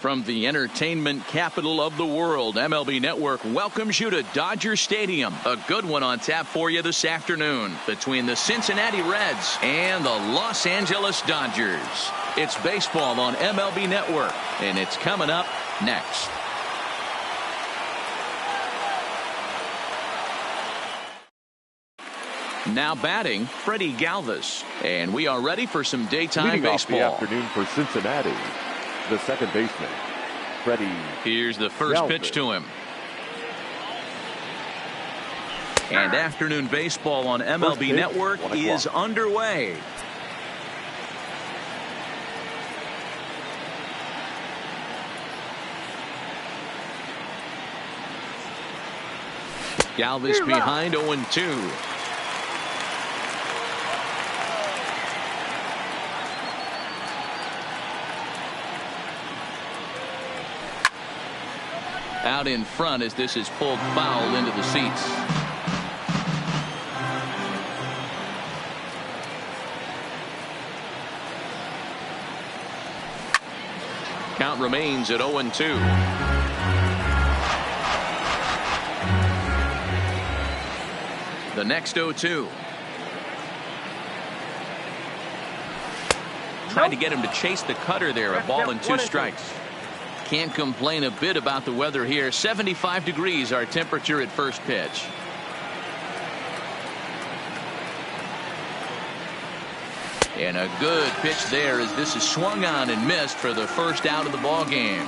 From the entertainment capital of the world, MLB Network welcomes you to Dodger Stadium. A good one on tap for you this afternoon between the Cincinnati Reds and the Los Angeles Dodgers. It's baseball on MLB Network, and it's coming up next. Now batting, Freddie Galvis. And we are ready for some daytime Leading baseball. off the afternoon for Cincinnati, the second baseman, Freddie. Here's the first Galvis. pitch to him. And afternoon baseball on MLB Network is underway. Galvis behind 0-2. Out in front as this is pulled foul into the seats. Count remains at 0-2. The next 0-2. Trying to get him to chase the cutter there. A ball and 2 strikes. Can't complain a bit about the weather here. 75 degrees our temperature at first pitch. And a good pitch there as this is swung on and missed for the first out of the ball game.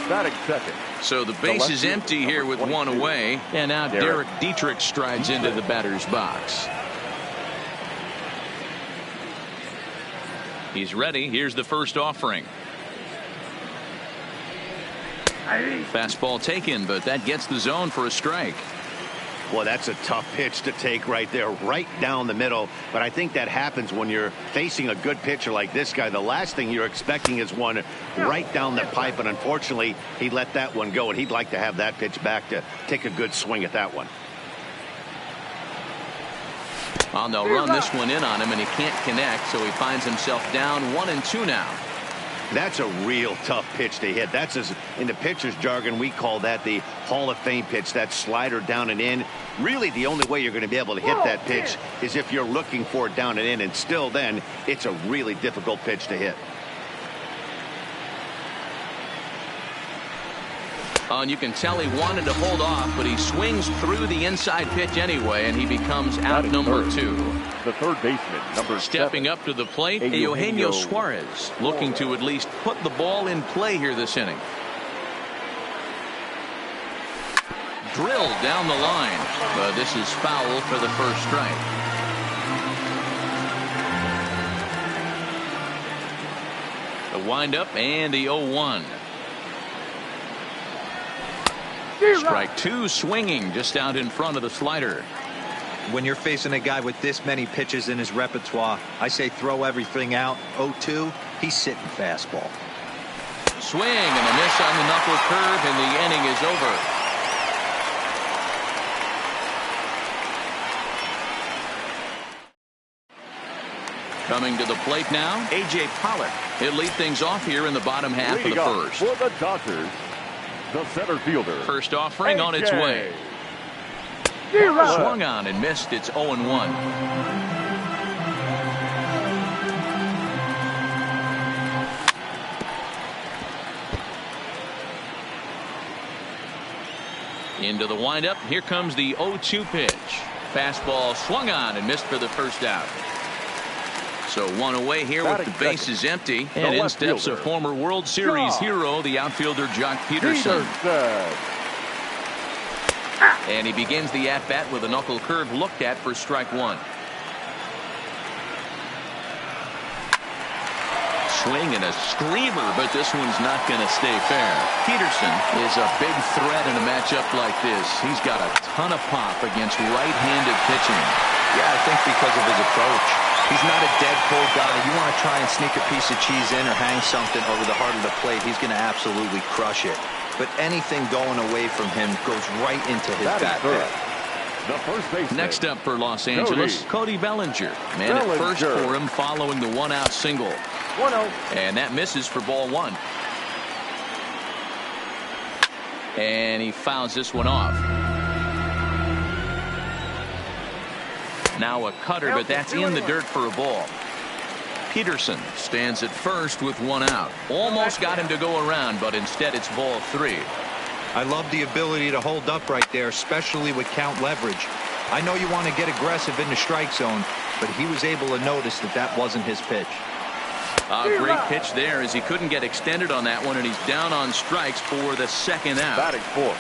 Batting second. So the base is empty here with 1 away. And now Derek Dietrich strides into the batter's box. He's ready. Here's the first offering. Fastball taken, but that gets the zone for a strike. Well, that's a tough pitch to take right there, right down the middle. But I think that happens when you're facing a good pitcher like this guy. The last thing you're expecting is one right down the pipe, and unfortunately, he let that one go, and he'd like to have that pitch back to take a good swing at that one. Well, they'll run this one in on him, and he can't connect, so he finds himself down 1-2 now. That's a real tough pitch to hit. That's, as in the pitcher's jargon, we call that the Hall of Fame pitch, that slider down and in. Really, the only way you're going to be able to hit that pitch is if you're looking for it down and in, and still then, it's a really difficult pitch to hit. And you can tell he wanted to hold off, but he swings through the inside pitch anyway, and he becomes out number 2. The third baseman, number 7. Stepping up to the plate, Eugenio Suarez, looking to at least put the ball in play here this inning. Drilled down the line, but this is foul for the first strike. The windup and the 0-1. Strike 2 swinging just out in front of the slider. When you're facing a guy with this many pitches in his repertoire, I say throw everything out. 0-2, he's sitting fastball. Swing and a miss on the knuckle curve, and the inning is over. Coming to the plate now, A.J. Pollock. He'll lead things off here in the bottom half of the first. For the Dodgers, the center fielder. First offering on its way. Swung on and missed. It's 0-1. Into the windup. Here comes the 0-2 pitch. Fastball swung on and missed for the first out. So 1 away here with the bases empty. And in steps a former World Series hero, the outfielder Jock Peterson. And he begins the at-bat with a knuckle curve looked at for strike 1. Swing and a screamer, but this one's not going to stay fair. Peterson is a big threat in a matchup like this. He's got a ton of pop against right-handed pitching. Yeah, I think because of his approach. He's not a dead pull guy. You want to try and sneak a piece of cheese in or hang something over the heart of the plate, he's going to absolutely crush it. But anything going away from him goes right into his bat pad. The first baseman. Next up for Los Angeles, Cody Bellinger. Man at first for him following the 1-out single. 1-0. And that misses for ball 1. And he fouls this one off. Now a cutter, but that's in the dirt for a ball. Peterson stands at first with one out. Almost got him to go around, but instead it's ball 3. I love the ability to hold up right there, especially with count leverage. I know you want to get aggressive in the strike zone, but he was able to notice that that wasn't his pitch. A great pitch there as he couldn't get extended on that one, and he's down on strikes for the second out. Batting fourth.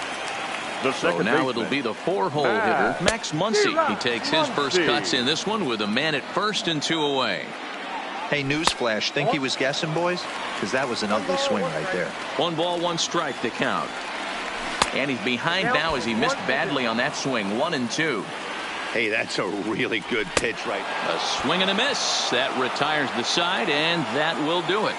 So now it'll be the 4-hole hitter, Max Muncy. He takes his first cuts in this one with a man at first and 2 away. Hey, newsflash, think he was guessing, boys? Because that was an ugly swing right there. 1 ball, 1 strike to count. And he's behind now as he missed badly on that swing. 1-2. Hey, that's a really good pitch right now. A swing and a miss. That retires the side, and that will do it.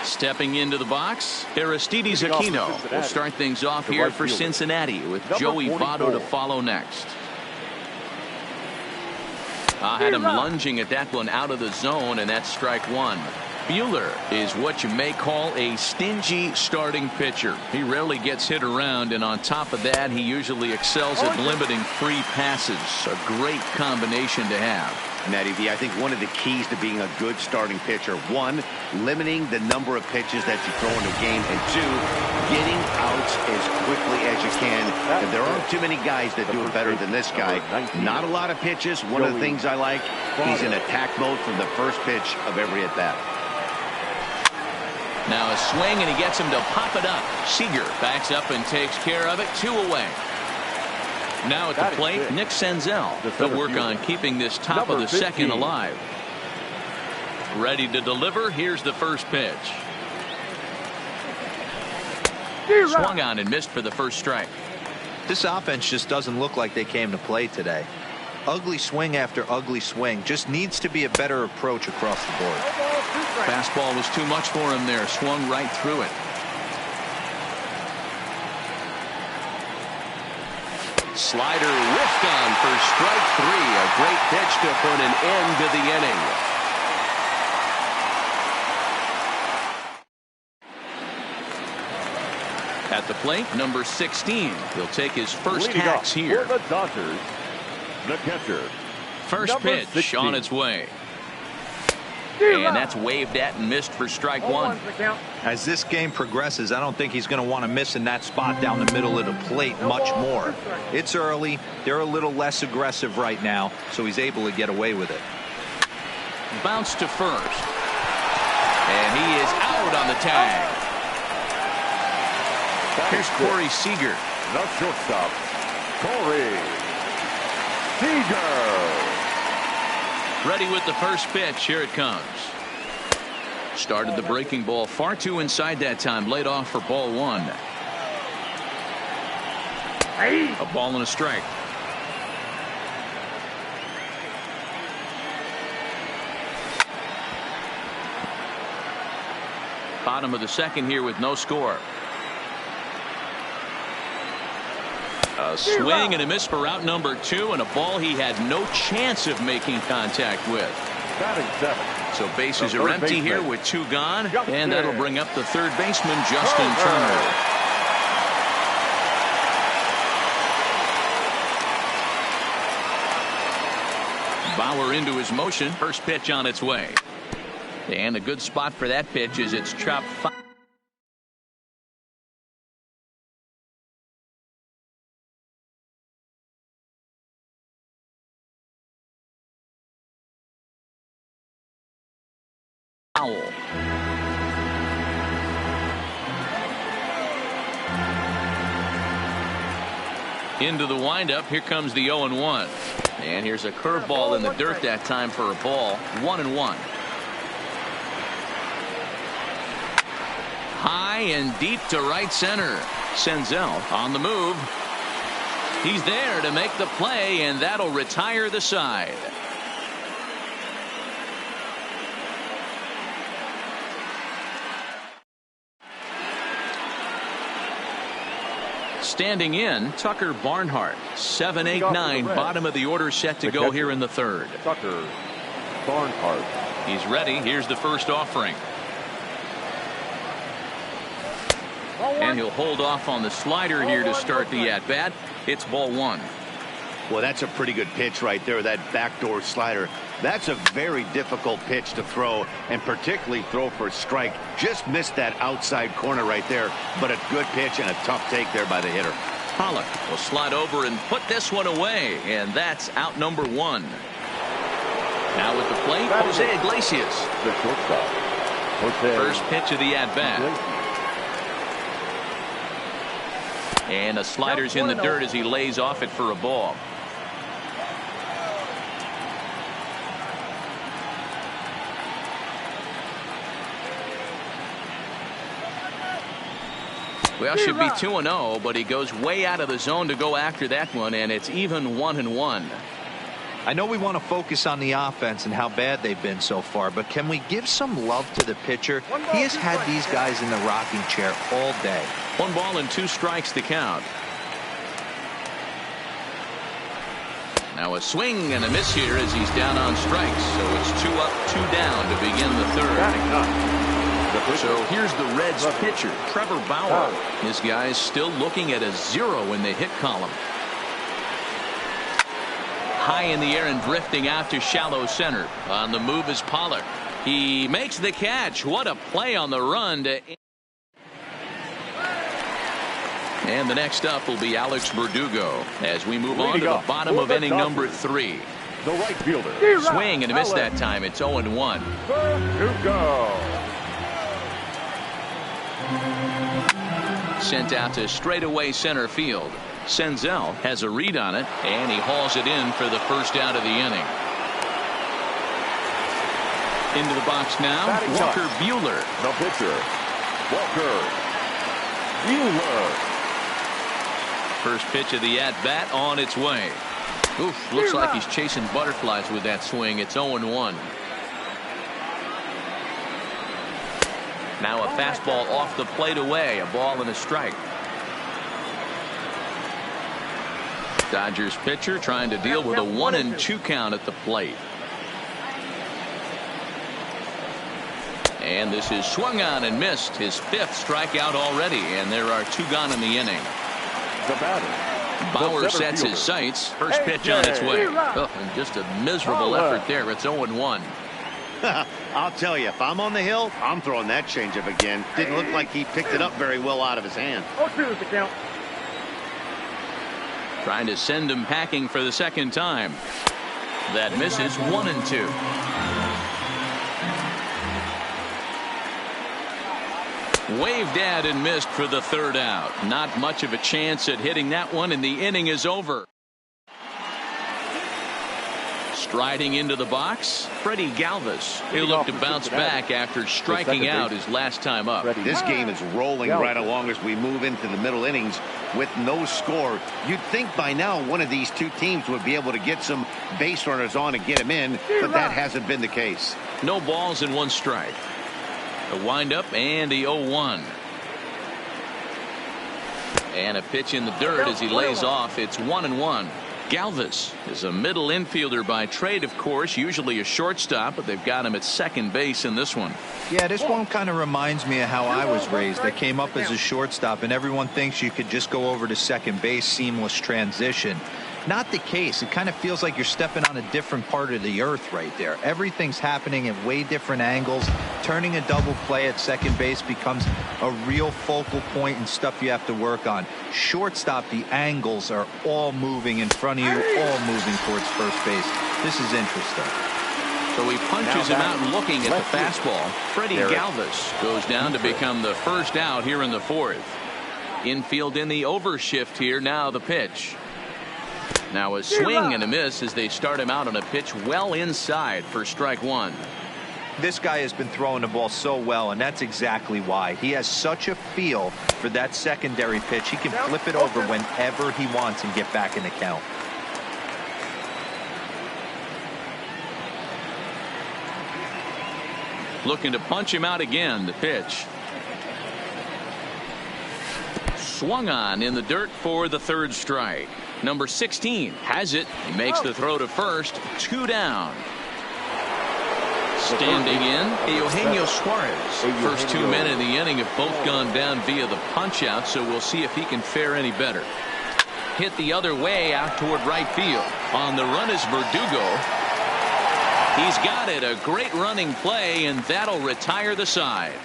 Stepping into the box, Aristides Aquino will start things off here for Cincinnati with Joey Votto to follow next. I had him lunging at that one out of the zone, and that's strike 1. Buehler is what you may call a stingy starting pitcher. He rarely gets hit around, and on top of that, he usually excels at limiting free passes. A great combination to have. Matty V, I think one of the keys to being a good starting pitcher, 1, limiting the number of pitches that you throw in a game, and 2, getting outs as quickly as you can. And there aren't too many guys that do it better than this guy. Not a lot of pitches. One of the things I like, he's in attack mode from the first pitch of every at-bat. Now a swing, and he gets him to pop it up. Seager backs up and takes care of it. 2 away. Now at the plate, Nick Senzel. They'll work on keeping this top of the second alive. Ready to deliver. Here's the first pitch. Swung on and missed for the first strike. This offense just doesn't look like they came to play today. Ugly swing after ugly swing. Just needs to be a better approach across the board. Fastball was too much for him there. Swung right through it. Slider whiffed on for strike 3. A great pitch to put an end to the inning. At the plate, number 16. He'll take his first hacks here. For the Dodgers, the catcher. First pitch 16. On its way. And that's waved at and missed for strike 1. As this game progresses, I don't think he's going to want to miss in that spot down the middle of the plate much more. It's early. They're a little less aggressive right now, so he's able to get away with it. Bounce to first. And he is out on the tag. Here's Corey Seager. The shortstop, Corey Seager. Ready with the first pitch. Here it comes. Started the breaking ball far too inside that time. Laid off for ball 1. A ball and a strike. Bottom of the second here with no score. A swing and a miss for out number 2, and a ball he had no chance of making contact with. Batting 7. So bases are empty here with 2 gone, and that'll bring up the third baseman, Justin Turner. Bauer into his motion. First pitch on its way. And a good spot for that pitch is it's chopped foul. Into the windup. Here comes the 0-1. And here's a curveball in the dirt that time for a ball. 1-1. High and deep to right center. Senzel on the move. He's there to make the play, and that'll retire the side. Standing in, Tucker Barnhart. 7-8-9, bottom of the order set to go here in the third. Tucker Barnhart. He's ready. Here's the first offering. And he'll hold off on the slider here to start the at-bat. It's ball one. Well, that's a pretty good pitch right there, that backdoor slider. That's a very difficult pitch to throw, and particularly throw for a strike. Just missed that outside corner right there, but a good pitch and a tough take there by the hitter. Pollock will slide over and put this one away, and that's out number one. Now with the plate, Jose Iglesias. The shortstop, Jose. First pitch of the at-bat. And a slider's in the dirt as he lays off it for a ball. Well, should be 2-0, but he goes way out of the zone to go after that one, and it's even 1-1. I know we want to focus on the offense and how bad they've been so far, but can we give some love to the pitcher? He has had these guys in the rocking chair all day. 1 ball and 2 strikes to count. Now a swing and a miss here as he's down on strikes. So it's 2 up, 2 down to begin the third. So here's the Reds pitcher, Trevor Bauer. His guy's still looking at a 0 in the hit column. High in the air and drifting out to shallow center. On the move is Pollock. He makes the catch. What a play on the run to... And the next up will be Alex Verdugo as we move on to the bottom of inning number 3. The right fielder. Swing and a miss that time. It's 0-1. Verdugo. Sent out to straightaway center field. Senzel has a read on it, and he hauls it in for the first out of the inning. Into the box now, Walker Buehler. The pitcher, Walker Buehler. First pitch of the at-bat on its way. Oof, looks like he's chasing butterflies with that swing. It's 0-1. Now a fastball off the plate away. A ball and a strike. Dodgers pitcher trying to deal with a 1-2 count at the plate. And this is swung on and missed. His 5th strikeout already, and there are 2 gone in the inning. The batter, Bauer sets his sights. First pitch on its way. Oh, and just a miserable effort there. It's 0-1. I'll tell you, if I'm on the hill, I'm throwing that changeup again. Didn't look like he picked it up very well out of his hand. 0-2 is the count. Trying to send him packing for the second time. That misses. 1-2. Waved at and missed for the third out. Not much of a chance at hitting that one, and the inning is over. Striding into the box, Freddie Galvis. He'll look to bounce back after striking out his last time up. This game is rolling right along as we move into the middle innings with no score. You'd think by now one of these 2 teams would be able to get some base runners on and get them in, but that hasn't been the case. No balls and 1 strike. A windup and the 0-1. And a pitch in the dirt as he lays off. It's 1-1. Galvis is a middle infielder by trade, of course, usually a shortstop, but they've got him at second base in this one. Yeah, this one kind of reminds me of how I was raised. I came up as a shortstop, and everyone thinks you could just go over to second base, seamless transition. Not the case. It kind of feels like you're stepping on a different part of the earth right there. Everything's happening at way different angles. Turning a double play at second base becomes a real focal point and stuff you have to work on. Shortstop, the angles are all moving in front of you, all moving towards first base. This is interesting. So he punches him out looking at the fastball. Freddie Galvis goes down to become the first out here in the 4th. Infield in the overshift here. Now the pitch. Now a swing and a miss as they start him out on a pitch well inside for strike 1. This guy has been throwing the ball so well, and that's exactly why. He has such a feel for that secondary pitch. He can flip it over whenever he wants and get back in the count. Looking to punch him out again. The pitch. Swung on in the dirt for the 3rd strike. Number 16 has it. He makes the throw to first. 2 down. Standing in, Eugenio Suarez. First two men in the inning have both gone down via the punch-out, so we'll see if he can fare any better. Hit the other way out toward right field. On the run is Verdugo. He's got it. A great running play, and that'll retire the side.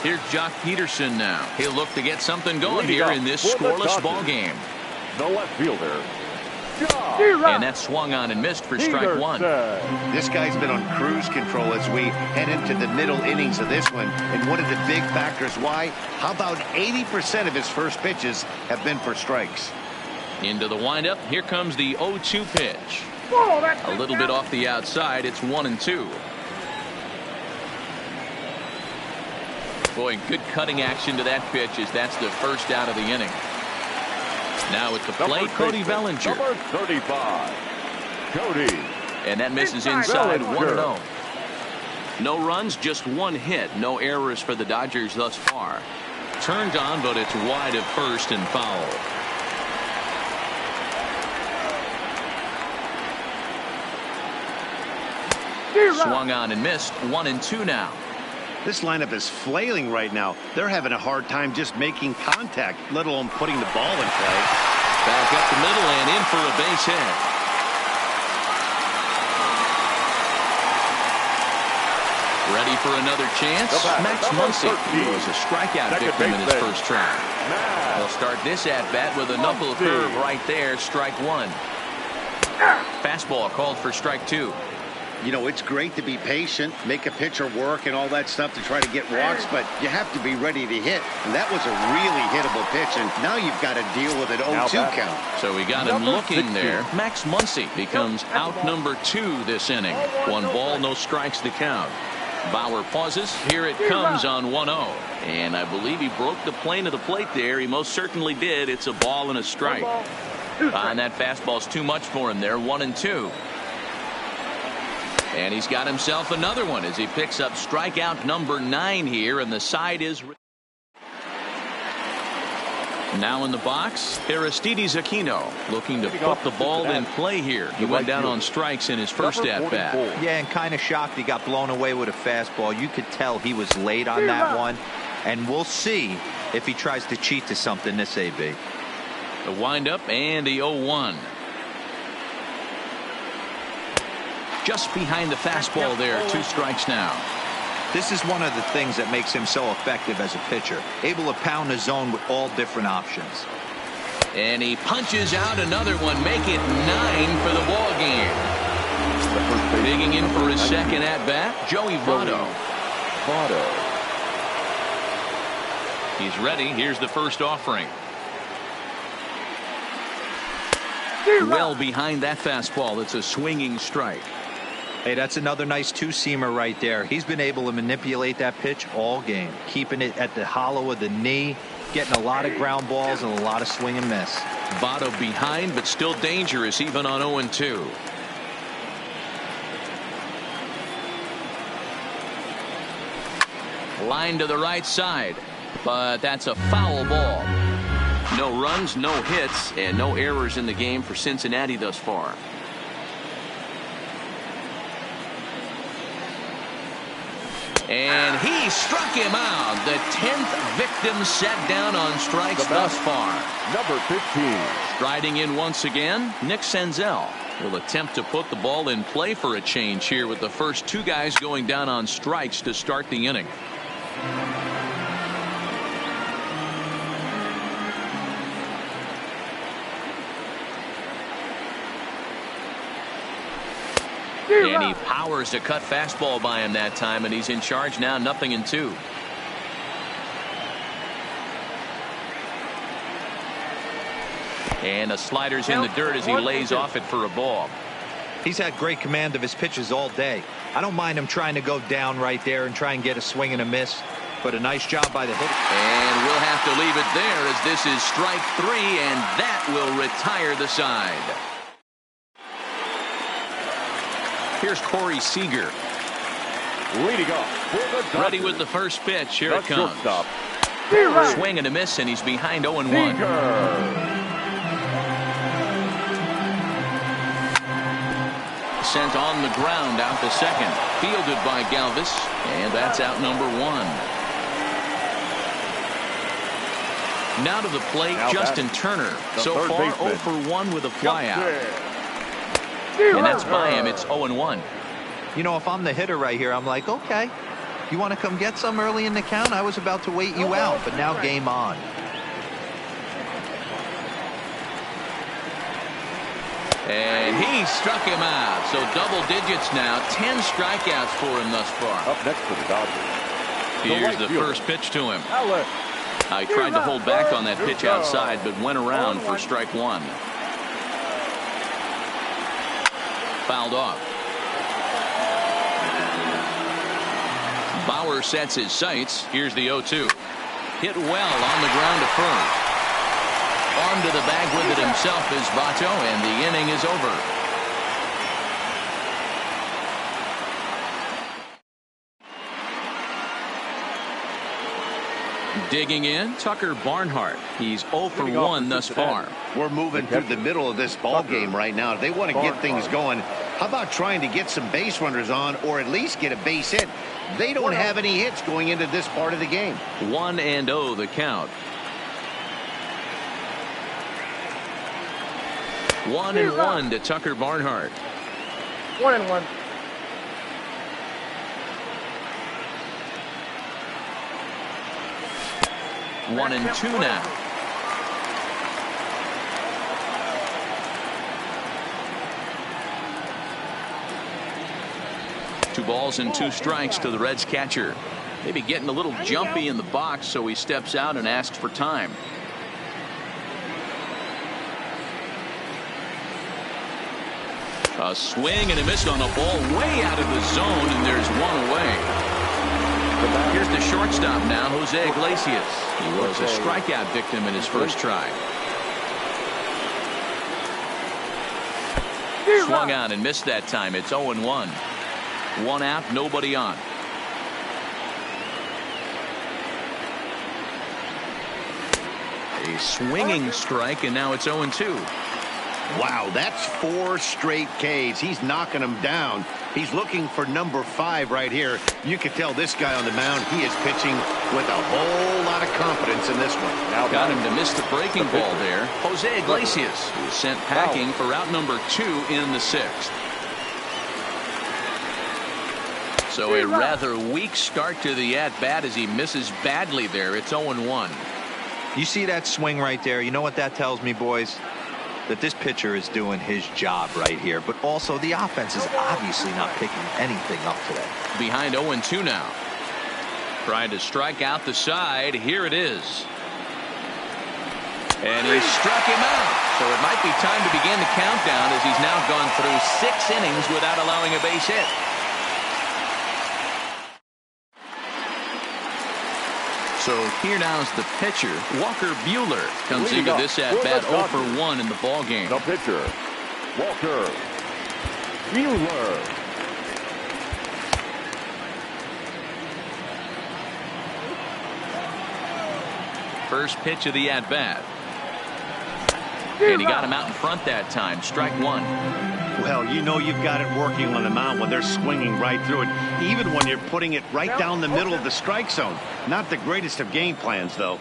Here's Jock Peterson now. He'll look to get something going here in this scoreless ball game. The left fielder. And that swung on and missed for strike one. This guy's been on cruise control as we head into the middle innings of this one. And one of the big factors why, how about 80% of his first pitches have been for strikes. Into the windup. Here comes the 0-2 pitch. A little bit off the outside. It's 1-2. Boy, good cutting action to that pitch as that's the first out of the inning. Now at the plate, Cody Bellinger. Number 35, Cody. And that misses inside, 1-0. No runs, just one hit. No errors for the Dodgers thus far. Turned on, but it's wide of first and foul. Swung on and missed, 1-2 now. This lineup is flailing right now. They're having a hard time just making contact, let alone putting the ball in play. Back up the middle and in for a base hit. Ready for another chance? Max Muncy was a strikeout victim in his first try. They'll start this at-bat with a knuckle curve right there, strike one. Fastball called for strike two. You know, it's great to be patient, make a pitcher work and all that stuff to try to get walks, but you have to be ready to hit. And that was a really hittable pitch, and now you've got to deal with an 0-2 count. So we got him looking there. Max Muncy becomes out number 2 this inning. 1 ball, no strikes to count. Bauer pauses. Here it comes on 1-0. And I believe he broke the plane of the plate there. He most certainly did. It's a ball and a strike. And that fastball's too much for him there. 1-2. And he's got himself another one as he picks up strikeout number 9 here, and the side is now in the box. Aristides Aquino looking to put the ball in play here. He went down on strikes in his first at bat. Yeah, and kind of shocked he got blown away with a fastball. You could tell he was late on that one, and we'll see if he tries to cheat to something this AB. The windup and the 0-1. Just behind the fastball there. 2 strikes now. This is one of the things that makes him so effective as a pitcher. Able to pound the zone with all different options. And he punches out another one. Make it 9 for the ball game. Digging in for his second at bat, Joey Votto. He's ready. Here's the first offering. Well behind that fastball. It's a swinging strike. Hey, that's another nice 2-seamer right there. He's been able to manipulate that pitch all game, keeping it at the hollow of the knee, getting a lot of ground balls and a lot of swing and miss. Votto behind, but still dangerous even on 0-2. Line to the right side, but that's a foul ball. No runs, no hits, and no errors in the game for Cincinnati thus far. And he struck him out. The 10th victim set down on strikes thus far. Number 15. Striding in once again, Nick Senzel will attempt to put the ball in play for a change here with the first 2 guys going down on strikes to start the inning. And he powers a cut fastball by him that time, and he's in charge now, 0-2. And the slider's in the dirt as he lays off it for a ball. He's had great command of his pitches all day. I don't mind him trying to go down right there and try and get a swing and a miss, but a nice job by the hitter. And we'll have to leave it there as this is strike 3, and that will retire the side. Here's Corey Seager. Leading off for the Dodgers. Ready with the first pitch. Here it comes. Swing and a miss, and he's behind 0-1. sent on the ground out to second. Fielded by Galvis, and that's out number 1. Now to the plate, Justin Turner. So far, 0 for 1 with a flyout. And that's by him. It's 0-1. You know, if I'm the hitter right here, I'm like, okay, you want to come get some early in the count? I was about to wait you out, but now game on. And he struck him out. So double digits now. 10 strikeouts for him thus far. Up next for the Dodgers. Here's the first pitch to him. He tried to hold back on that pitch outside, but went around for strike 1. Fouled off. Bauer sets his sights. Here's the 0-2. Hit well on the ground to first. On to the bag with it himself is Vato, and the inning is over. Digging in, Tucker Barnhart. He's 0 for 1 thus far. We're moving through the middle of this ball game right now. If they want to get things going, how about trying to get some base runners on, or at least get a base hit? They don't have any hits going into this part of the game. 1-0 the count. 1-1 to Tucker Barnhart. 1-1. One and 2 now. Two balls and 2 strikes to the Reds catcher. Maybe getting a little jumpy in the box, so he steps out and asks for time. A swing and a miss on a ball way out of the zone, and there's one away. Here's the shortstop now, Jose Iglesias. He was a strikeout victim in his first try. Swung on and missed that time. It's 0-1. 1 out, nobody on. A swinging strike, and now it's 0-2. Wow, that's 4 straight Ks. He's knocking them down. He's looking for number 5 right here. You can tell this guy on the mound, he is pitching with a whole lot of confidence in this one. Now got him to miss the breaking ball there. Jose Iglesias was sent packing for out number 2 in the 6th. So a rather weak start to the at-bat as he misses badly there. It's 0-1. You see that swing right there? You know what that tells me, boys? That this pitcher is doing his job right here, but also the offense is obviously not picking anything up today. Behind 0-2 now. Trying to strike out the side. Here it is. And he struck him out. So it might be time to begin the countdown as he's now gone through 6 innings without allowing a base hit. So here now is the pitcher. Walker Buehler comes into this at-bat 0 for 1 in the ball game. The pitcher, Walker Buehler. First pitch of the at-bat. And he got him out in front that time. Strike 1. Well, you know you've got it working on the mound when they're swinging right through it, even when you're putting it right down the middle of the strike zone. Not the greatest of game plans, though.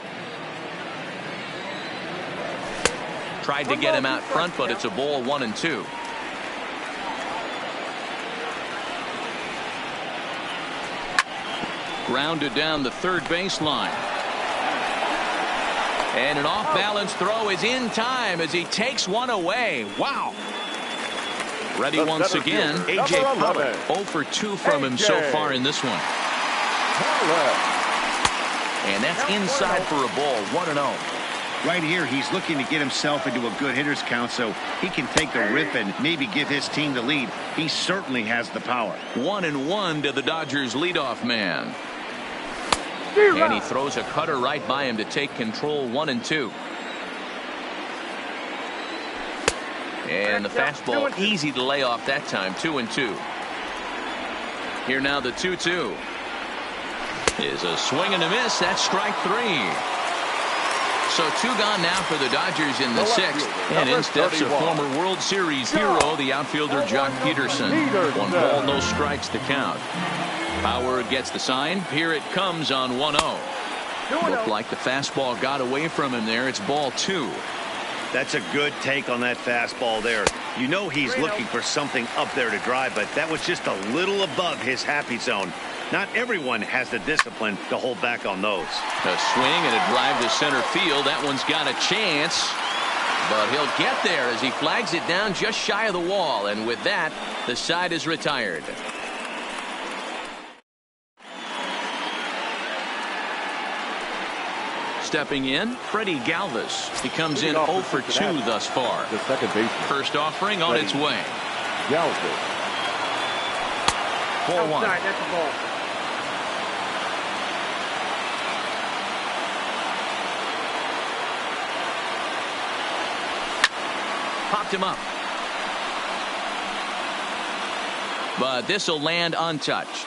Tried to get him out front, but it's a ball 1-2. Grounded down the third baseline. And an off-balance throw is in time as he takes one away. Wow. Ready once again, A.J. Pollock. 0 for 2 from him so far in this one. And that's inside for a ball, 1-0. Right here, he's looking to get himself into a good hitter's count so he can take a rip and maybe give his team the lead. He certainly has the power. 1-1 to the Dodgers leadoff man. And he throws a cutter right by him to take control. 1-2. And the fastball easy to lay off that time. 2-2. Here now the 2-2 is a swing and a miss. That's strike 3. So 2 gone now for the Dodgers in the 6th. And in steps a former World Series hero, the outfielder Jock Peterson. 1 ball, no strikes to count. Bauer gets the sign. Here it comes on 1-0. Looked like the fastball got away from him there. It's ball 2. That's a good take on that fastball there. You know he's looking for something up there to drive, but that was just a little above his happy zone. Not everyone has the discipline to hold back on those. A swing and a drive to center field. That one's got a chance, but he'll get there as he flags it down just shy of the wall. And with that, the side is retired. Stepping in, Freddie Galvis. He comes in 0 for 2 thus far. The second baseman. First offering on its way. Galvis. 4-1. That's the ball. Popped him up. But this will land untouched.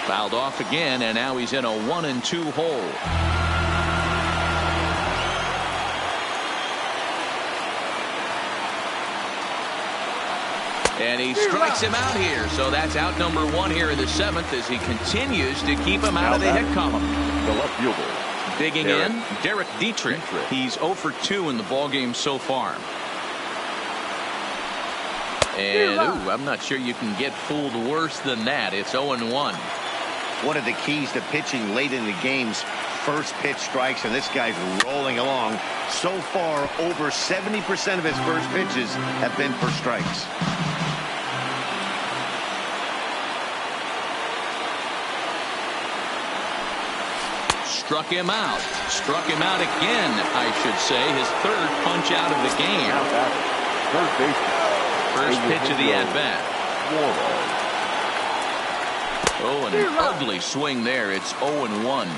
Fouled off again, and now he's in a 1-2 hole. And he strikes him out here. So that's out number 1 here in the 7th as he continues to keep him out of the hit column. The left fielder. Digging in, Derek Dietrich. He's 0 for 2 in the ballgame so far. And, ooh, I'm not sure you can get fooled worse than that. It's 0-1. One of the keys to pitching late in the games, first pitch strikes, and this guy's rolling along. So far, over 70% of his first pitches have been for strikes. Struck him out. Struck him out again, I should say. His 3rd punch out of the game. Third baseman. First pitch of the at-bat. Oh, and an ugly swing there. It's 0-1.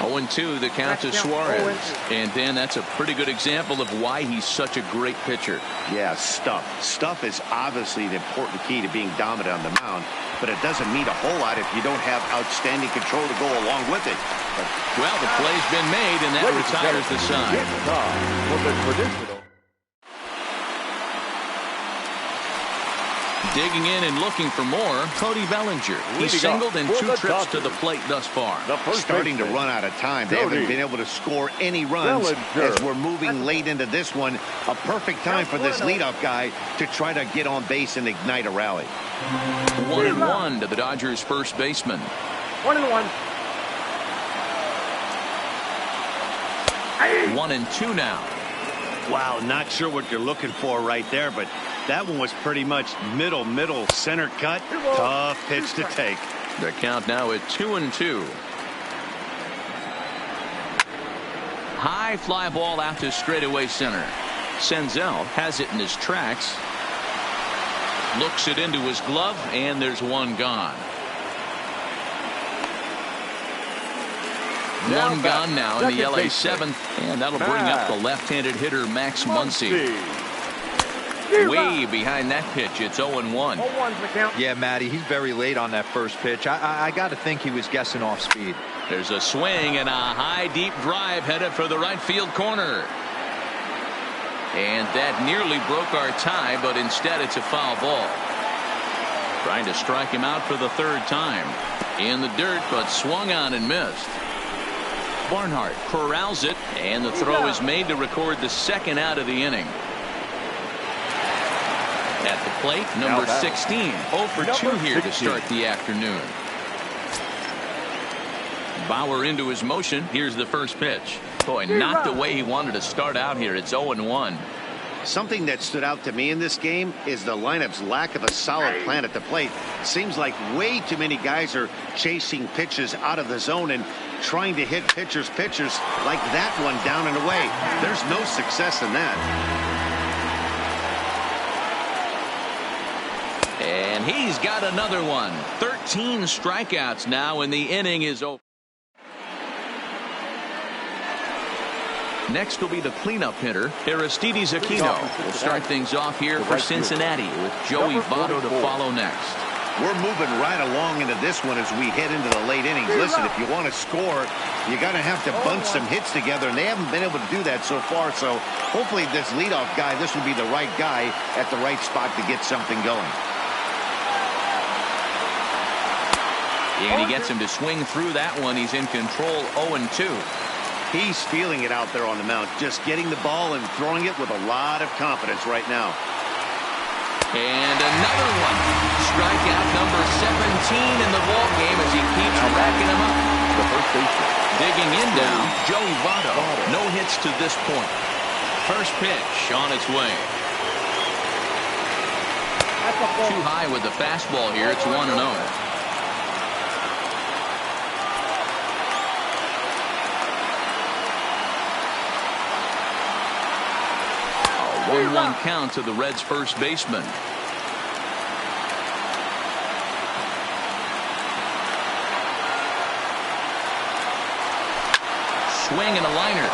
Oh-2, the count to Suarez. And Dan, that's a pretty good example of why he's such a great pitcher. Yeah, stuff. Stuff is obviously an important key to being dominant on the mound, but it doesn't mean a whole lot if you don't have outstanding control to go along with it. Well, the play's been made, and that retires the side. Digging in and looking for more, Cody Bellinger. He's singled in 2 trips to the plate thus far. Starting to run out of time. They haven't been able to score any runs as we're moving late into this one. A perfect time for this leadoff guy to try to get on base and ignite a rally. 1-1 to the Dodgers' first baseman. 1-1. 1-2 now. Wow, not sure what you're looking for right there, but that one was pretty much middle center cut. Tough pitch to take. The count now at 2-2. High fly ball out to straightaway center. Senzel has it in his tracks. Looks it into his glove, and there's 1 gone. 1 gone now in the LA 7th, and that'll bring up the left-handed hitter Max Muncy. Way behind that pitch. It's 0-1. Yeah, Matty, he's very late on that first pitch. I got to think he was guessing off speed. There's a swing and a high deep drive headed for the right field corner. And that nearly broke our tie, but instead it's a foul ball. Trying to strike him out for the 3rd time. In the dirt, but swung on and missed. Barnhart corrals it, and the throw is made to record the 2nd out of the inning. At the plate, number 16, 0 for 2 here to start the afternoon. Bauer into his motion. Here's the first pitch. Boy, not the way he wanted to start out here. It's 0-1. Something that stood out to me in this game is the lineup's lack of a solid plan at the plate. Seems like way too many guys are chasing pitches out of the zone and trying to hit pitchers like that one down and away. There's no success in that. And he's got another one. 13 strikeouts now, and the inning is over. Next will be the cleanup hitter, Aristides Aquino. We'll start things off here for Cincinnati with Joey Votto to follow next. We're moving right along into this one as we head into the late innings. Listen, if you want to score, you got to have to bunch some hits together, and they haven't been able to do that so far. So hopefully this leadoff guy, this will be the right guy at the right spot to get something going. And he gets him to swing through that one. He's in control, 0-2. He's feeling it out there on the mound, just getting the ball and throwing it with a lot of confidence right now. And another one. Strikeout number 17 in the ball game as he keeps racking them up. The first baseman. Digging in now, Joey Votto. No hits to this point. First pitch on its way. Too high with the fastball here. It's 1-0. 1-1 count to the Reds' first baseman. Swing and a liner.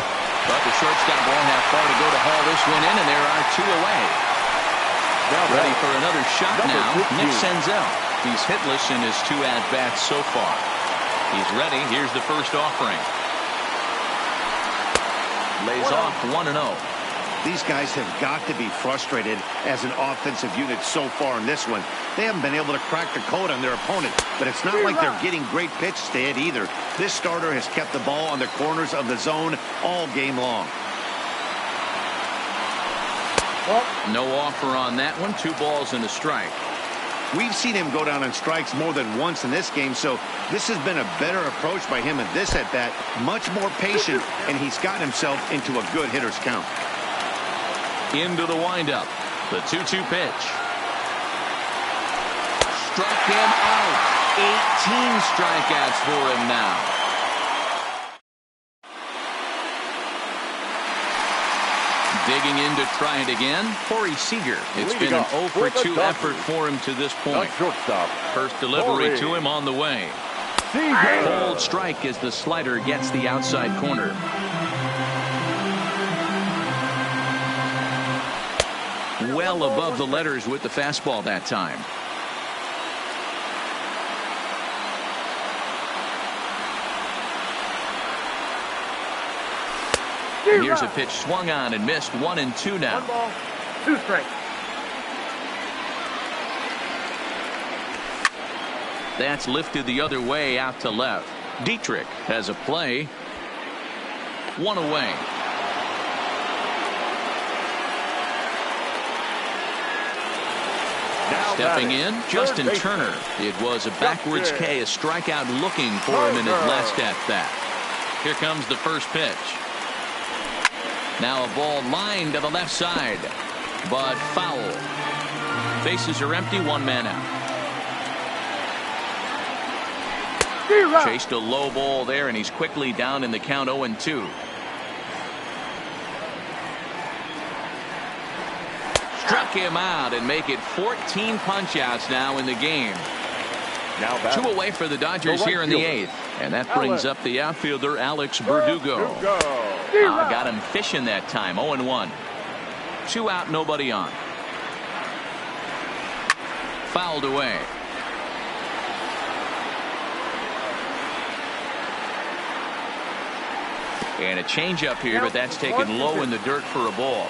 But the shortstop won't have far to go to haul this one in, and there are two away. Ready for another shot now, Nick Senzel. He's hitless in his two at-bats so far. He's ready. Here's the first offering. Lays off 1-0. These guys have got to be frustrated as an offensive unit so far in this one. They haven't been able to crack the code on their opponent, but it's not like they're getting great pitches to hit either. This starter has kept the ball on the corners of the zone all game long. No offer on that one. 2 balls and a strike. We've seen him go down on strikes more than once in this game, so this has been a better approach by him at this at-bat. Much more patient, and he's gotten himself into a good hitter's count. Into the windup. The 2-2 pitch. Struck him out. 18 strikeouts for him now. Digging in to try it again. Corey Seager. It's been an 0-for-2 effort for him to this point. First delivery to him on the way. Cold strike as the slider gets the outside corner. Well above the letters with the fastball that time. And here's a pitch swung on and missed. 1-2 now. 1 ball, 2 strikes. That's lifted the other way out to left. Dietrich has a play. 1 away. Stepping in, Justin Turner. It was a backwards K, a strikeout looking for him in his last at-bat. Here comes the first pitch. Now a ball lined to the left side, but foul. Bases are empty, 1 man out. Chased a low ball there, and he's quickly down in the count, 0-2. Struck him out and make it 14 punch-outs now in the game. Now 2 away for the Dodgers here in the 8th. And that brings up the outfielder, Alex Verdugo. Got him fishing that time, 0-1. 2 out, nobody on. Fouled away. And a changeup here, but that's taken low in the dirt for a ball.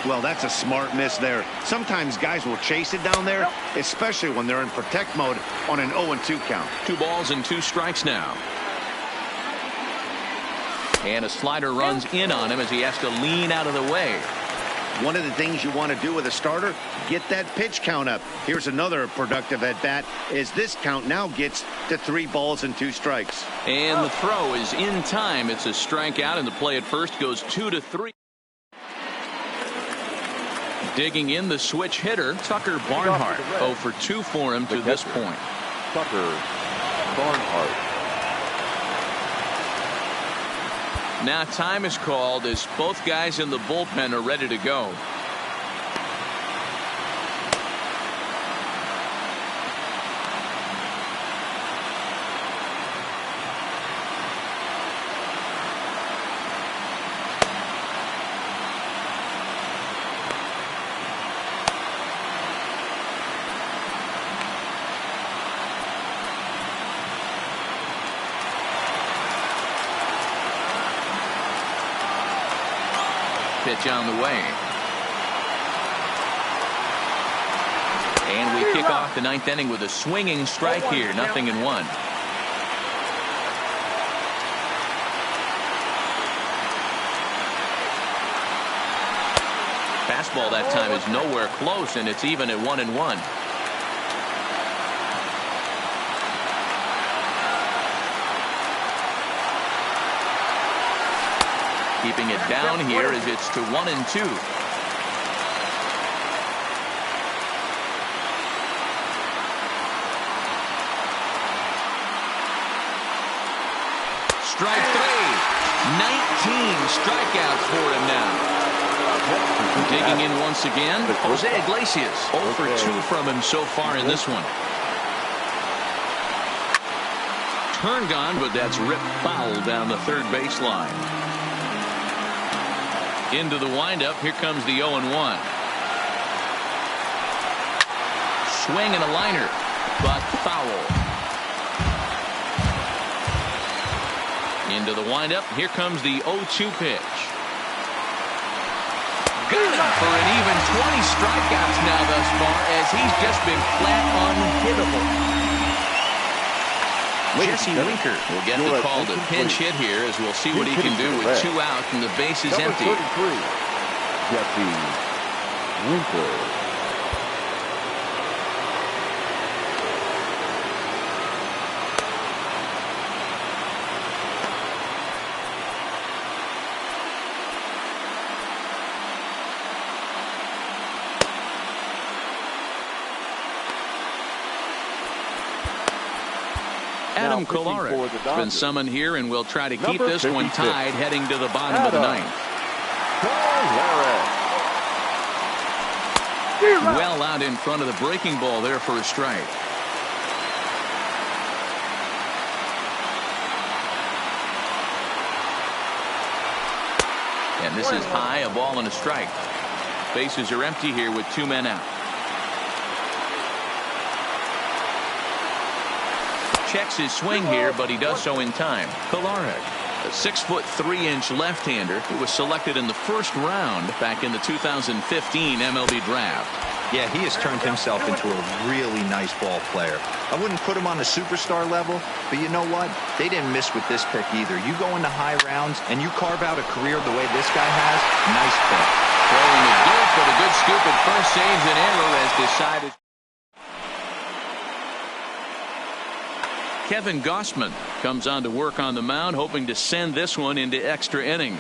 Well, that's a smart miss there. Sometimes guys will chase it down there, especially when they're in protect mode on an 0-2 count. 2 balls and 2 strikes now. And a slider runs in on him as he has to lean out of the way. One of the things you want to do with a starter, get that pitch count up. Here's another productive at-bat as this count now gets to 3 balls and 2 strikes. And the throw is in time. It's a strikeout, and the play at first goes 2-3. Digging in, the switch hitter, Tucker Barnhart. 0-for-2 for him to this point. Tucker Barnhart. Now time is called as both guys in the bullpen are ready to go. pitch on the way. And we kick off the ninth inning with a swinging strike here. 0-1. Fastball that time is nowhere close, and it's even at 1-1. Keeping it down here as it's to 1-2. Strike 3. 19 strikeouts for him now. Digging in once again, Jose Iglesias. 0 for 2 from him so far in this one. Turn gone, but that's ripped foul down the third baseline. Into the windup. Here comes the 0-1. Swing and a liner, but foul. Into the windup. Here comes the 0-2 pitch. Got him for an even 20 strikeouts now thus far, as he's just been flat unhittable. Jesse Winker will get the call to pinch hit here, as we'll see what he can do with 2 out and the base is empty. Jesse Winker. Adam Kolarek has been summoned here, and we'll try to keep this one tied heading to the bottom of the ninth. Well out in front of the breaking ball there for a strike. And this is high, a ball and a strike. Bases are empty here with 2 men out. Checks his swing here, but he does so in time. Kolarek, a 6'3" left-hander who was selected in the first round back in the 2015 MLB draft. Yeah, he has turned himself into a really nice ball player. I wouldn't put him on a superstar level, but you know what? They didn't miss with this pick either. You go into high rounds and you carve out a career the way this guy has. Nice pick. Throwing the dirt, but a good scoop at first saves an error as decided. Kevin Gausman comes on to work on the mound, hoping to send this one into extra innings.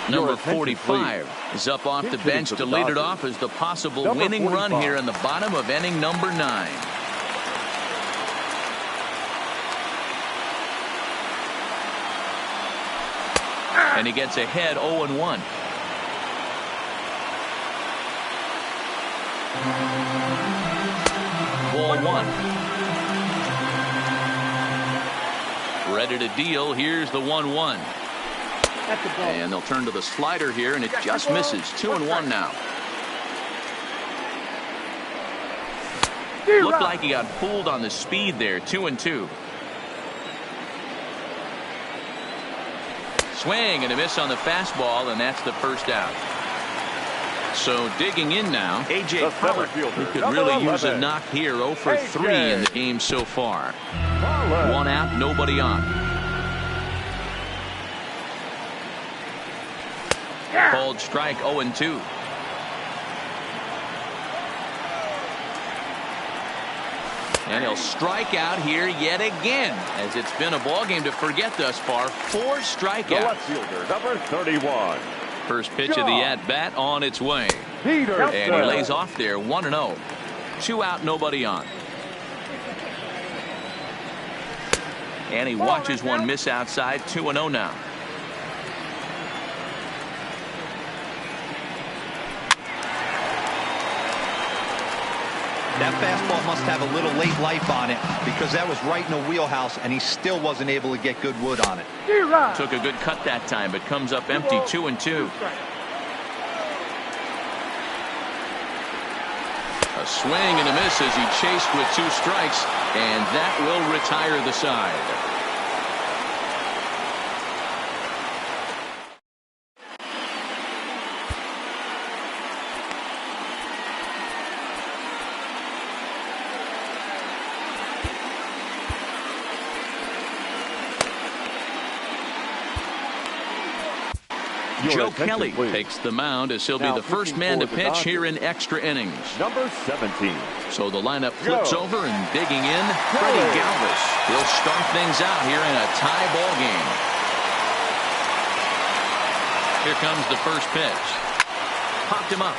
Number 45 is up off the bench to lead it off as the possible winning run here in the bottom of inning number 9. And he gets ahead 0-1. Ball 1. Ready to deal. Here's the 1-1. And they'll turn to the slider here, and it just misses. 2-1 now. Looked like he got fooled on the speed there. 2-2. Swing and a miss on the fastball, and that's the first out. So digging in now, A.J. Pollock, who could really use a knock here. 0 for 3 in the game so far. 1 out, nobody on. Called strike 0-2. And he'll strike out here yet again, as it's been a ball game to forget thus far. 4 strikeouts. The left fielder, number 31. First pitch of the at-bat on its way. Peterson. And he lays off there, 1-0. 2 out, nobody on. And he watches one miss outside, 2-0 now. That fastball must have a little late life on it, because that was right in the wheelhouse, and he still wasn't able to get good wood on it. Took a good cut that time, but comes up empty, 2-2. A swing and a miss as he chased with 2 strikes, and that will retire the side. Joe Kelly takes the mound as he'll be the first man to pitch here in extra innings. Number 17. So the lineup flips over and digging in, Freddie Galvis. He'll start things out here in a tie ball game. Here comes the first pitch. Popped him up.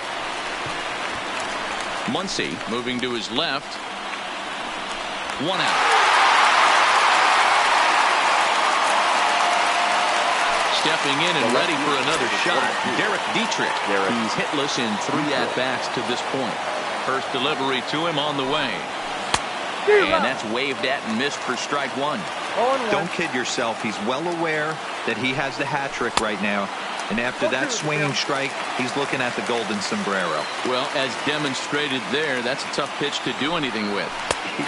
Muncy moving to his left. 1 out. Stepping in and ready for another shot, Derek Dietrich. He's hitless in 3 at-bats to this point. First delivery to him on the way. And that's waved at and missed for strike 1. Don't kid yourself. He's well aware that he has the hat trick right now. And after that swinging strike, he's looking at the golden sombrero. Well, as demonstrated there, that's a tough pitch to do anything with.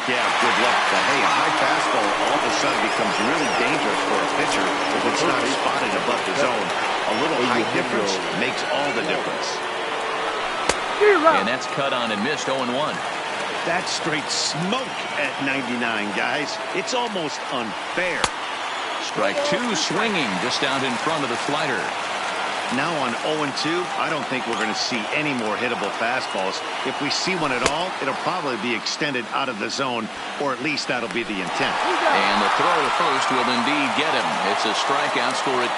Yeah, good luck. But hey, a high fastball all of a sudden becomes really dangerous for a pitcher if it's not spotted above the zone. A little height difference makes all the difference. And that's cut on and missed, 0-1. That's straight smoke at 99, guys. It's almost unfair. Strike 2 swinging just out in front of the slider. Now on 0-2, I don't think we're going to see any more hittable fastballs. If we see one at all, it'll probably be extended out of the zone, or at least that'll be the intent. And the throw to first will indeed get him. It's a strikeout score at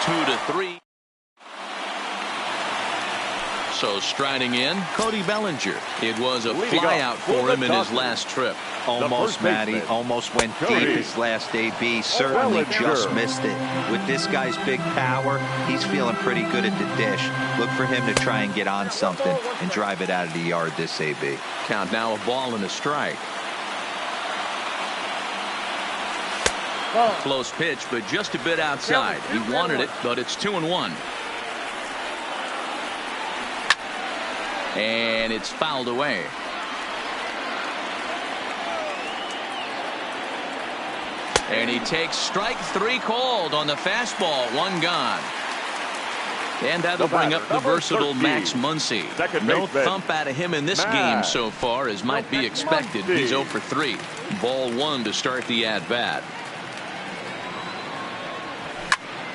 2-3. So striding in, Cody Bellinger. It was a flyout for him in his last trip. Almost, Matty. Almost went deep his last AB. Certainly just missed it. With this guy's big power, he's feeling pretty good at the dish. Look for him to try and get on something and drive it out of the yard this AB. Count now, a ball and a strike. Close pitch, but just a bit outside. He wanted it, but it's 2-1. And it's fouled away. And he takes strike 3 called on the fastball. 1 gone. And that'll bring up the versatile Max Muncy. No thump out of him in this game so far, as might be expected. He's 0 for 3. Ball 1 to start the at-bat.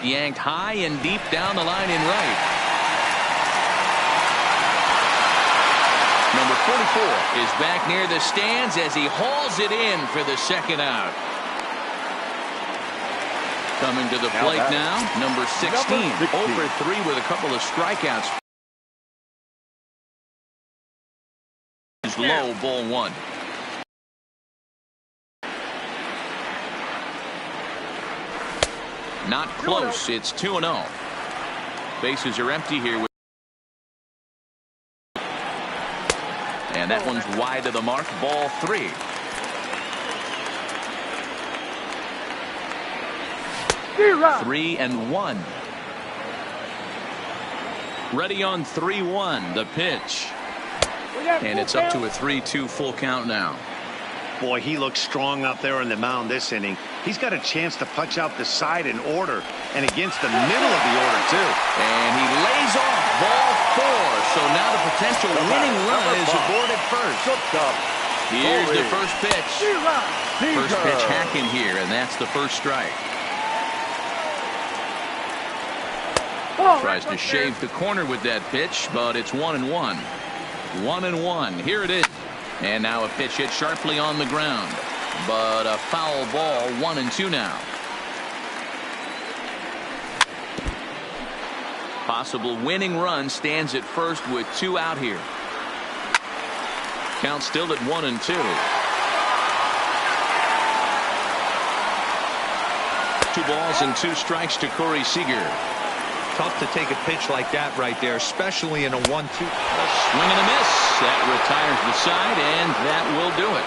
Yanked high and deep down the line in right. Number 44 is back near the stands as he hauls it in for the 2nd out. Coming to the plate now, number 16. 0 for 3 with a couple of strikeouts. Is low, ball 1. Not close. It's 2-0. Bases are empty here. And that one's wide of the mark. Ball 3. Three and 1. Ready on 3-1. The pitch. And it's up to a 3-2 full count now. Boy, he looks strong out there on the mound this inning. He's got a chance to punch out the side in order and against the middle of the order, too. And he lays off ball 4. So now the potential winning run is aboard at first. Here's the first pitch. First pitch hacking here, and that's the first strike. Tries to shave the corner with that pitch, but it's 1-1. 1-1. Here it is. And now a pitch hit sharply on the ground. But a foul ball, 1-2 now. Possible winning run stands at first with 2 out here. Count still at 1-2. 2 balls and 2 strikes to Corey Seager. Tough to take a pitch like that right there, especially in a 1-2. Swing and a miss. That retires the side, and that will do it.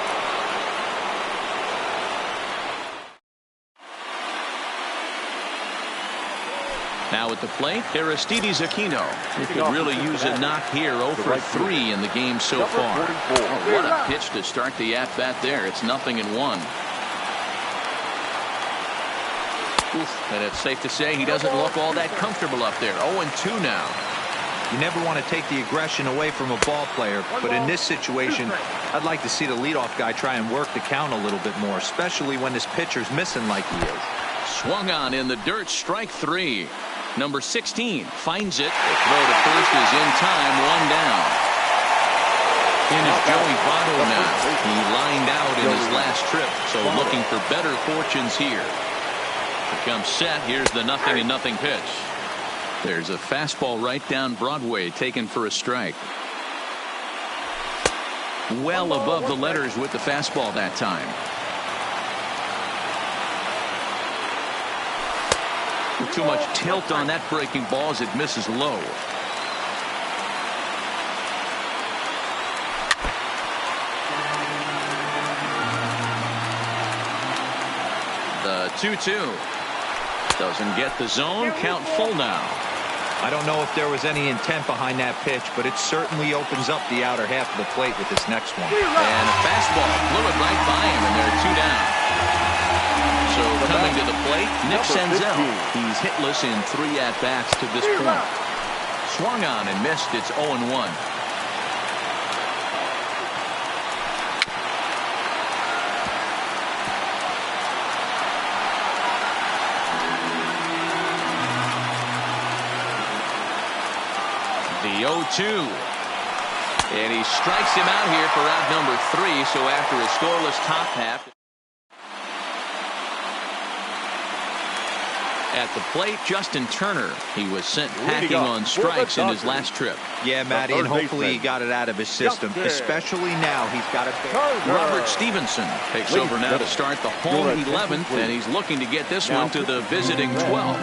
Now at the plate, Aristides Aquino. He could really use a knock here. 0 for 3 in the game so far. Oh, what a pitch to start the at-bat there. It's 0-1. And it's safe to say he doesn't look all that comfortable up there. 0-2 now. You never want to take the aggression away from a ball player, but in this situation, I'd like to see the leadoff guy try and work the count a little bit more, especially when this pitcher's missing like he is. Swung on in the dirt, strike 3. Number 16 finds it. The throw to first is in time, 1 down. In is Joey Votto now. He lined out in his last trip, so looking for better fortunes here. Becomes set. Here's the 0-0 pitch. There's a fastball right down Broadway, taken for a strike. Well above the letters with the fastball that time. Too much tilt on that breaking ball as it misses low. The 2-2 doesn't get the zone. Count full now. I don't know if there was any intent behind that pitch, but it certainly opens up the outer half of the plate with this next one. And a fastball blew it right by him, and there are 2 down. So coming to the plate, Nick Senzel. He's hitless in 3 at-bats to this point. Swung on and missed. It's 0-1. The 0-2. And he strikes him out here for out number 3. So after a scoreless top half. At the plate, Justin Turner. He was sent packing on strikes in his last trip. Yeah, Matty, and hopefully he got it out of his system, especially now he's got it. Robert Stevenson takes over now to start the home 11th, and he's looking to get this one to the visiting 12th.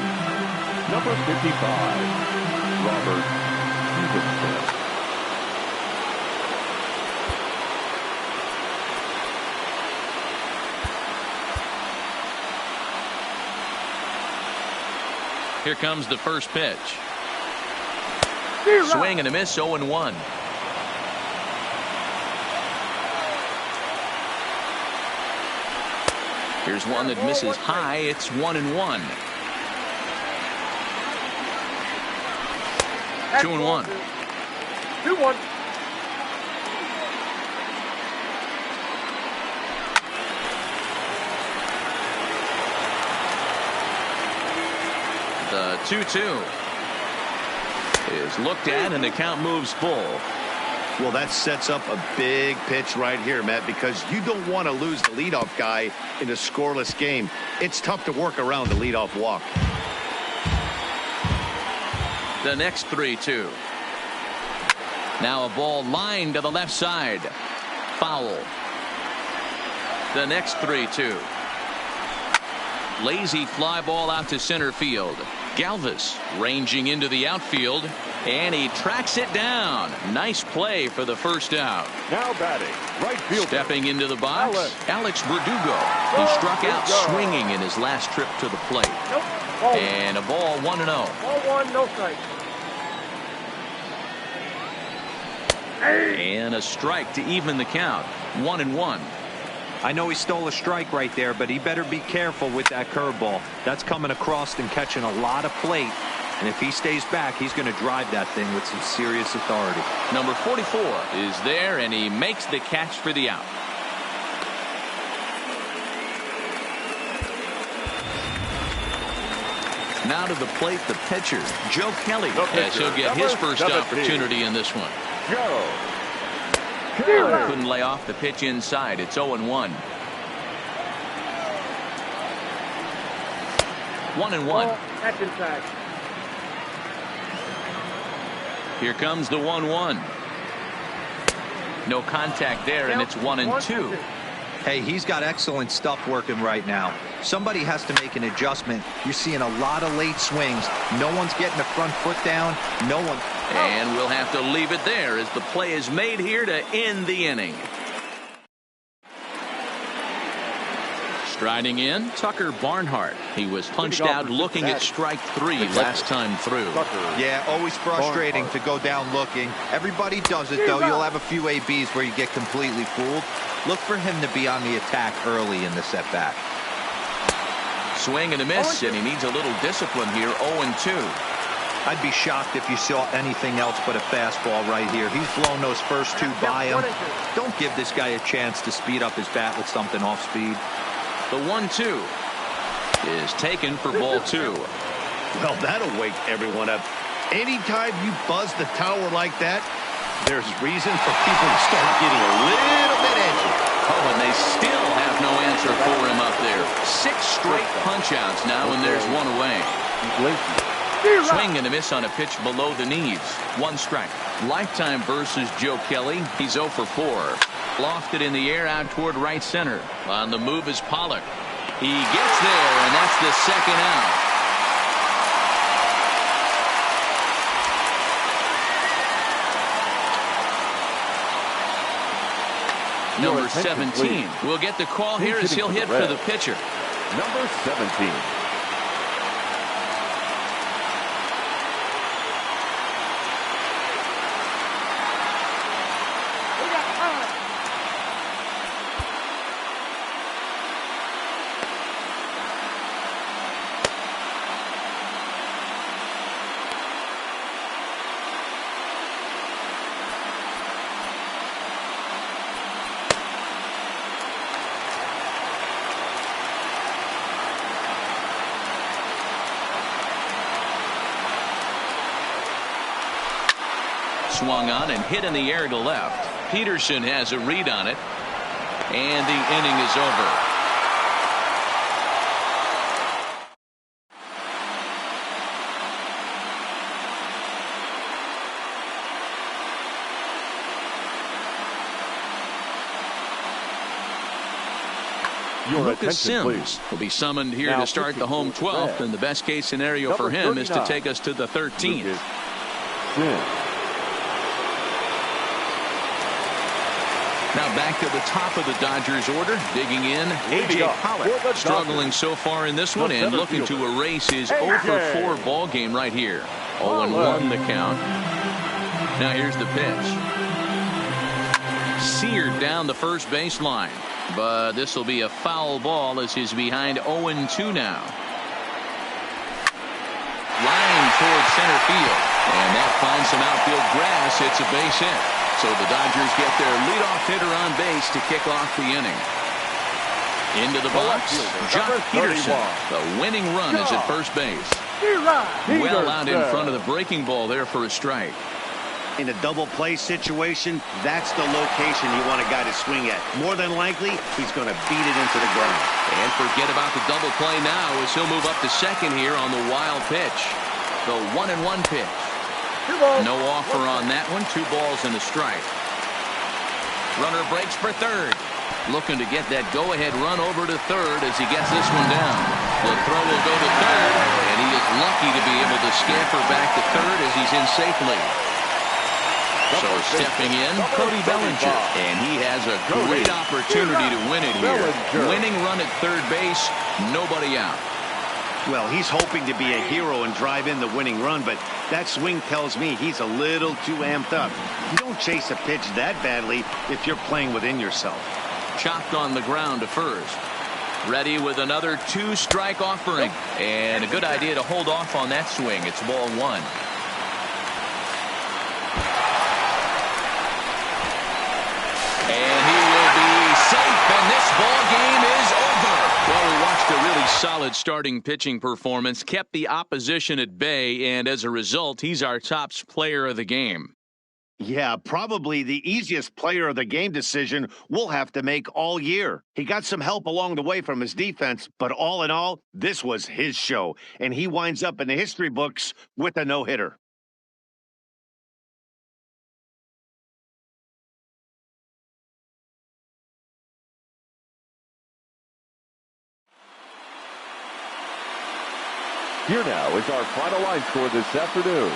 Number 55, Robert Stevenson. Here comes the first pitch. Swing and a miss, 0-1. Here's one that misses high. It's 1-1. 2-1. 2-1. The 2-2 is looked at, and the count moves full. Well, that sets up a big pitch right here, Matt, because you don't want to lose the leadoff guy in a scoreless game. It's tough to work around the leadoff walk. The next 3-2. Now a ball lined to the left side. Foul. The next 3-2. Lazy fly ball out to center field. Galvis ranging into the outfield, and he tracks it down. Nice play for the first out. Now batting, right field. Stepping into the box, Alex Verdugo, who struck out swinging in his last trip to the plate. And a ball 1-0. Ball 1, no strike. And a strike to even the count. 1-1. I know he stole a strike right there, but he better be careful with that curveball. That's coming across and catching a lot of plate. And if he stays back, he's going to drive that thing with some serious authority. Number 44 is there, and he makes the catch for the out. Now to the plate, the pitcher, Joe Kelly, as he'll get his first opportunity in this one. Joe. Couldn't lay off the pitch inside. It's 0-1. 1-1. That's inside. Here comes the 1-1. No contact there, and it's 1-2. Hey, he's got excellent stuff working right now. Somebody has to make an adjustment. You're seeing a lot of late swings. No one's getting the front foot down. No one. And we'll have to leave it there as the play is made here to end the inning. Striding in, Tucker Barnhart. He was punched out looking at strike 3 last time through. Yeah, always frustrating to go down looking. Everybody does it, though. You'll have a few ABs where you get completely fooled. Look for him to be on the attack early in the setback. Swing and a miss, and he needs a little discipline here. 0-2. I'd be shocked if you saw anything else but a fastball right here. He's blown those first 2 by him. Don't give this guy a chance to speed up his bat with something off speed. The 1-2 is taken for ball 2. Well, that'll wake everyone up. Anytime you buzz the tower like that, there's reason for people to start getting a little bit edgy. Oh, and they still have no answer for him up there. 6 straight punch-outs now, and there's 1 away. Swing and a miss on a pitch below the knees. 1 strike. Lifetime versus Joe Kelly. He's 0 for 4. Lofted in the air out toward right center. On the move is Pollock. He gets there, and that's the second out. Number 17 will get the call here as he'll hit for the pitcher. Number 17. Swung on and hit in the air to left. Peterson has a read on it, and the inning is over. Lucas Sims will be summoned here to start the home 12th, and the best case scenario for him is to take us to the 13th. Now back to the top of the Dodgers order. Digging in, A.J. Pollock. Struggling so far in this one and looking to erase his 0 for 4 ball game right here. 0-1 the count. Now here's the pitch. Seared down the first baseline. But this will be a foul ball as he's behind 0-2 now. Line towards center field. And that finds some outfield grass. It's a base hit. So the Dodgers get their leadoff hitter on base to kick off the inning. Into the box, Jock Peterson. The winning run is at first base. Well out in front of the breaking ball there for a strike. In a double play situation, that's the location you want a guy to swing at. More than likely, he's going to beat it into the ground. And forget about the double play now as he'll move up to second here on the wild pitch. The 1-1 pitch. No offer on that one. 2 balls and a strike. Runner breaks for third. Looking to get that go-ahead run over to third as he gets this one down. The throw will go to third, and he is lucky to be able to scamper back to third as he's in safely. So stepping in, Cody Bellinger, and he has a great opportunity to win it here. Winning run at third base, nobody out. Well, he's hoping to be a hero and drive in the winning run, but that swing tells me he's a little too amped up. You don't chase a pitch that badly if you're playing within yourself. Chopped on the ground to first. Ready with another 2-strike offering. And a good idea to hold off on that swing. It's ball 1. And he will be safe, and this ball game is over. Well, we watched a really solid starting pitching performance, kept the opposition at bay, and as a result, he's our top player of the game. Yeah, probably the easiest player of the game decision we'll have to make all year. He got some help along the way from his defense, but all in all, this was his show, and he winds up in the history books with a no-hitter. Here now is our final line score this afternoon.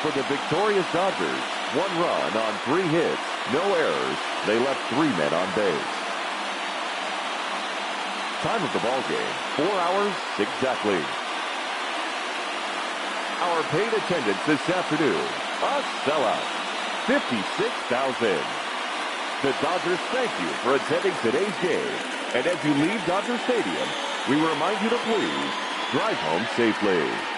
For the victorious Dodgers, 1 run on 3 hits, no errors. They left 3 men on base. Time of the ball game, 4 hours exactly. Our paid attendance this afternoon, a sellout, 56,000. The Dodgers thank you for attending today's game. And as you leave Dodger Stadium, we remind you to please drive home safely.